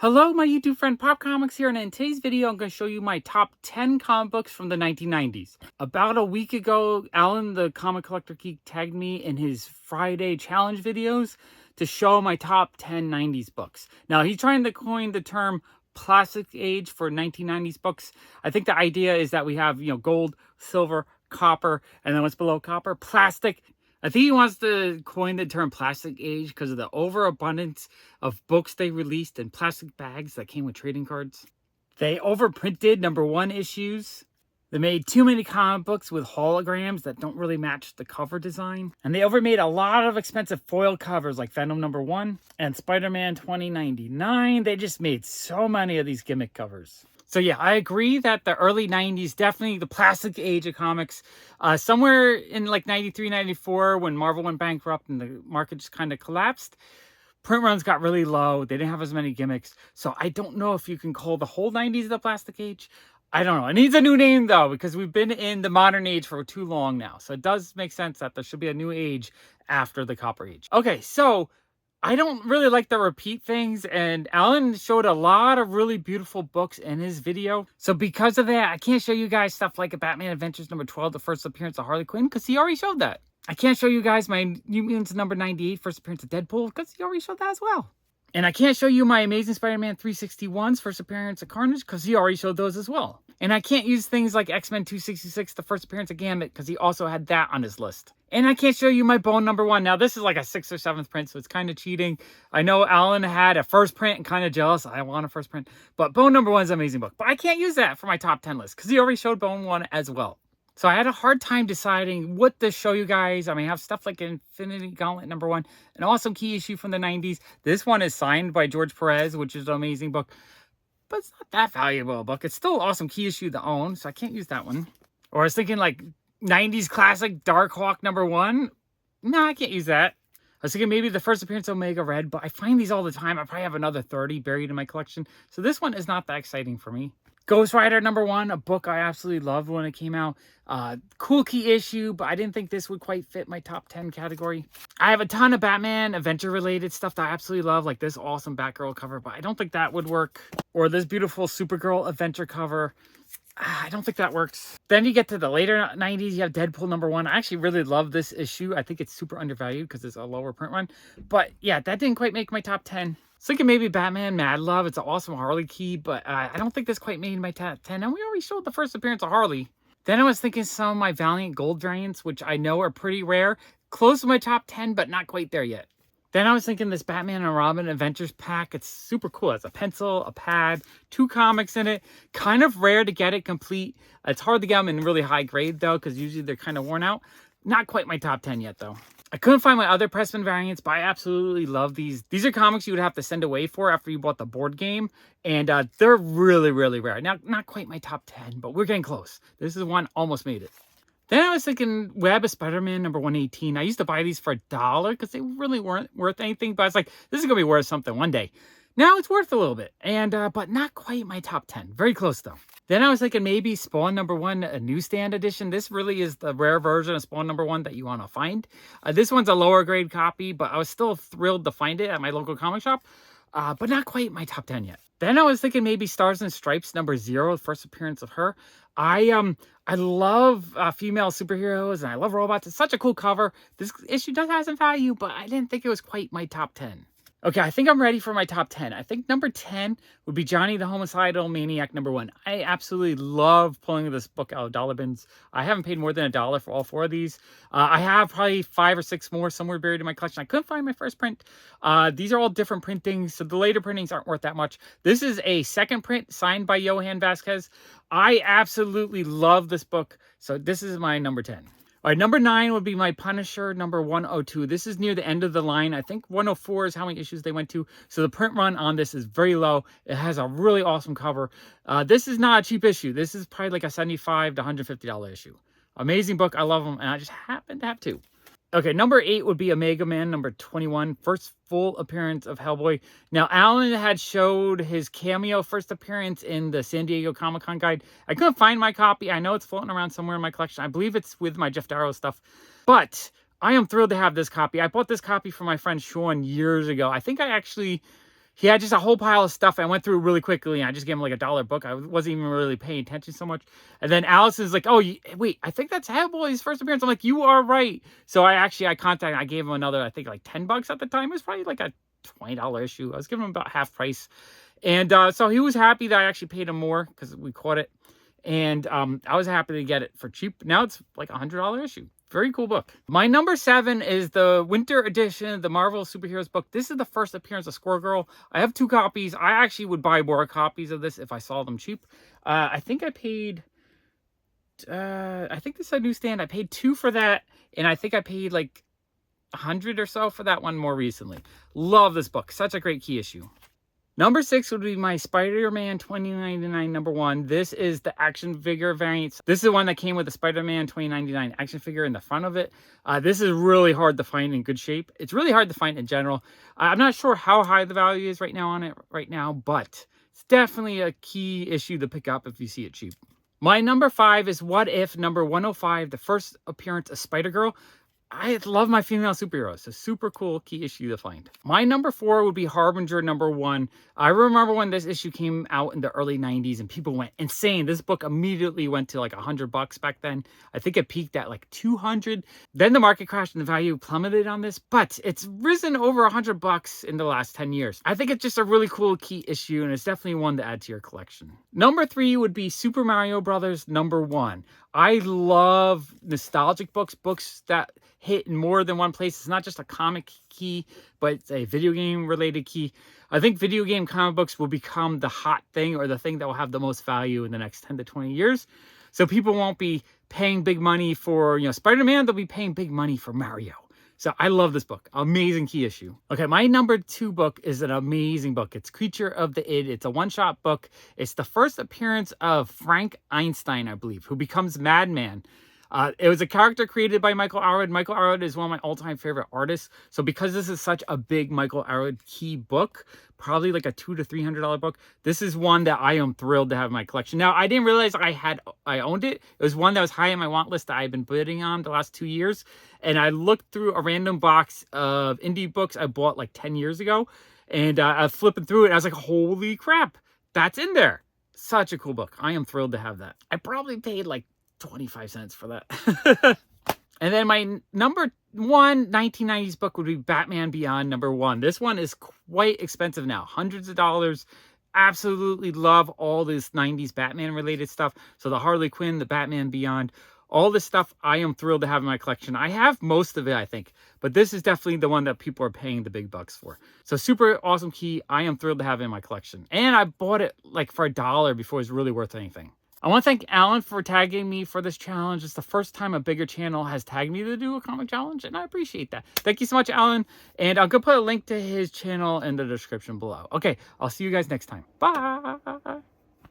Hello, my YouTube friend Pop Comics here, and in today's video, I'm going to show you my top 10 comic books from the 1990s. About a week ago, Allan, the comic collector geek, tagged me in his Friday challenge videos to show my top 10 90s books. Now, he's trying to coin the term plastic age for 1990s books. I think the idea is that we have, gold, silver, copper, and then what's below copper? Plastic. I think he wants to coin the term plastic age because of the overabundance of books they released in plastic bags that came with trading cards. They overprinted #1 issues. They made too many comic books with holograms that don't really match the cover design. And they overmade a lot of expensive foil covers like Venom #1 and Spider-Man 2099. They just made so many of these gimmick covers. So yeah, I agree that the early 90s, definitely the plastic age of comics. Somewhere in like 93, 94, when Marvel went bankrupt and the market just kind of collapsed, print runs got really low. They didn't have as many gimmicks. So I don't know if you can call the whole 90s the plastic age. I don't know. It needs a new name though, because we've been in the modern age for too long now. So it does make sense that there should be a new age after the copper age. Okay, so I don't really like the repeat things, and Allan showed a lot of really beautiful books in his video. So because of that, I can't show you guys stuff like a Batman Adventures #12, the first appearance of Harley Quinn, because he already showed that. I can't show you guys my New Mutants #98, first appearance of Deadpool, because he already showed that as well. And I can't show you my Amazing Spider-Man 361's first appearance of Carnage, because he already showed those as well. And I can't use things like X-Men 266, the first appearance of Gambit, because he also had that on his list. And I can't show you my Bone #1. Now, this is like a 6th or 7th print, so it's kind of cheating. I know Allan had a first print and kind of jealous. I want a first print. But Bone #1 is an amazing book. But I can't use that for my top 10 list, because he already showed Bone 1 as well. So I had a hard time deciding what to show you guys. I mean, I have stuff like Infinity Gauntlet #1, an awesome key issue from the 90s. This one is signed by George Perez, which is an amazing book. But it's not that valuable a book. It's still an awesome key issue to own, so I can't use that one. Or I was thinking like 90s classic Darkhawk #1. No, I can't use that. I was thinking maybe the first appearance of Omega Red, but I find these all the time. I probably have another 30 buried in my collection. So this one is not that exciting for me. Ghost Rider #1, a book I absolutely loved when it came out. Cool key issue, but I didn't think this would quite fit my top 10 category. I have a ton of Batman adventure-related stuff that I absolutely love, like this awesome Batgirl cover, but I don't think that would work. Or this beautiful Supergirl adventure cover. I don't think that works. Then you get to the later 90s, you have Deadpool #1. I actually really love this issue. I think it's super undervalued because it's a lower print run. But yeah, that didn't quite make my top 10. So thinking maybe Batman Mad Love. It's an awesome Harley key, but I don't think this quite made my top 10. And we already showed the first appearance of Harley. Then I was thinking some of my Valiant Gold variants, which I know are pretty rare. Close to my top 10, but not quite there yet. Then I was thinking this Batman and Robin Adventures pack. It's super cool. It's a pencil, a pad, 2 comics in it. Kind of rare to get it complete. It's hard to get them in really high grade, though, because usually they're kind of worn out. Not quite my top 10 yet, though. I couldn't find my other Pressman variants, but I absolutely love these. These are comics you would have to send away for after you bought the board game. And they're really, really rare. Now, not quite my top 10, but we're getting close. This is one almost made it. Then I was thinking Web of Spider-Man #118. I used to buy these for $1 because they really weren't worth anything. But I was like, this is going to be worth something one day. Now it's worth a little bit. And but not quite my top 10. Very close, though. Then I was thinking maybe Spawn #1, a newsstand edition. This really is the rare version of Spawn #1 that you want to find. This one's a lower grade copy, but I was still thrilled to find it at my local comic shop. But not quite my top 10 yet. Then I was thinking maybe Stars and Stripes #0, first appearance of her. I love female superheroes and I love robots. It's such a cool cover. This issue does have some value, but I didn't think it was quite my top 10. Okay, I think I'm ready for my top 10. I think number 10 would be Johnny the Homicidal Maniac #1. I absolutely love pulling this book out of dollar bins. I haven't paid more than $1 for all 4 of these. I have probably 5 or 6 more somewhere buried in my collection. I couldn't find my first print. These are all different printings, so the later printings aren't worth that much. This is a second print signed by Johan Vasquez. I absolutely love this book, so this is my number 10. All right, number 9 would be my Punisher #102. This is near the end of the line. I think 104 is how many issues they went to. So the print run on this is very low. It has a really awesome cover. This is not a cheap issue. This is probably like a $75 to $150 issue. Amazing book. I love them, and I just happen to have 2. Okay, number 8 would be Omega Man #21, first full appearance of Hellboy. Now, Allan had showed his cameo first appearance in the San Diego Comic-Con guide. I couldn't find my copy. I know it's floating around somewhere in my collection. I believe it's with my Jeff Darrow stuff. But I am thrilled to have this copy. I bought this copy from my friend Sean years ago. I think I actually he had just a whole pile of stuff. I went through it really quickly, and I just gave him like $1 book. I wasn't even really paying attention so much. And then Allison's like, "Oh, wait, I think that's Hellboy's first appearance." I'm like, "You are right." So I gave him another, I think like $10 at the time. It was probably like a $20 issue. I was giving him about half price. And so he was happy that I actually paid him more because we caught it. And I was happy to get it for cheap. Now it's like $100 issue. Very cool book. My number 7 is the winter edition of the Marvel Superheroes book. This is the first appearance of Squirrel Girl. I have 2 copies. I actually would buy more copies of this if I saw them cheap. I think I paid, I think this is a newsstand. I paid 2 for that. And I think I paid like 100 or so for that one more recently. Love this book. Such a great key issue. Number 6 would be my Spider-Man 2099 number 1. This is the action figure variant. This is the one that came with the Spider-Man 2099 action figure in the front of it. This is really hard to find in good shape. It's really hard to find in general. I'm not sure how high the value is right now on it but it's definitely a key issue to pick up if you see it cheap. My number 5 is What If number 105, the first appearance of Spider-Girl. I love my female superheroes. A super cool key issue to find. My number 4 would be Harbinger number 1. I remember when this issue came out in the early 90s and people went insane. This book immediately went to like $100 back then. I think it peaked at like 200. Then the market crashed and the value plummeted on this, but it's risen over $100 in the last 10 years. I think it's just a really cool key issue and it's definitely one to add to your collection. Number 3 would be Super Mario Brothers number 1. I love nostalgic books that hit in more than one place. It's not just a comic key, but it's a video game related key. I think video game comic books will become the hot thing or the thing that will have the most value in the next 10 to 20 years. So people won't be paying big money for, Spider-Man. They'll be paying big money for Mario. So I love this book. Amazing key issue. Okay, my number 2 book is an amazing book. It's Creature of the Id. It's a one-shot book. It's the first appearance of Frank Einstein, I believe, who becomes Madman. It was a character created by Michael Allred. Michael Allred is one of my all-time favorite artists. So because this is such a big Michael Allred key book, probably like a $200 to $300 book, this is one that I am thrilled to have in my collection. Now, I didn't realize I owned it. It was one that was high on my want list that I've been bidding on the last 2 years. And I looked through a random box of indie books I bought like 10 years ago. And I was flipping through it and I was like, holy crap, that's in there. Such a cool book. I am thrilled to have that. I probably paid like 25 cents for that. And then my number 1 1990s book would be Batman Beyond number 1. This one is quite expensive now, hundreds of dollars. Absolutely love all this 90s Batman related stuff. So the Harley Quinn, the Batman Beyond, all this stuff I am thrilled to have in my collection. I have most of it, I think, but this is definitely the one that people are paying the big bucks for. So super awesome key. I am thrilled to have it in my collection. And I bought it like for $1 before it was really worth anything. I want to thank Allan for tagging me for this challenge. It's the first time a bigger channel has tagged me to do a comic challenge, and I appreciate that. Thank you so much, Allan. And I'm going to put a link to his channel in the description below. Okay, I'll see you guys next time. Bye!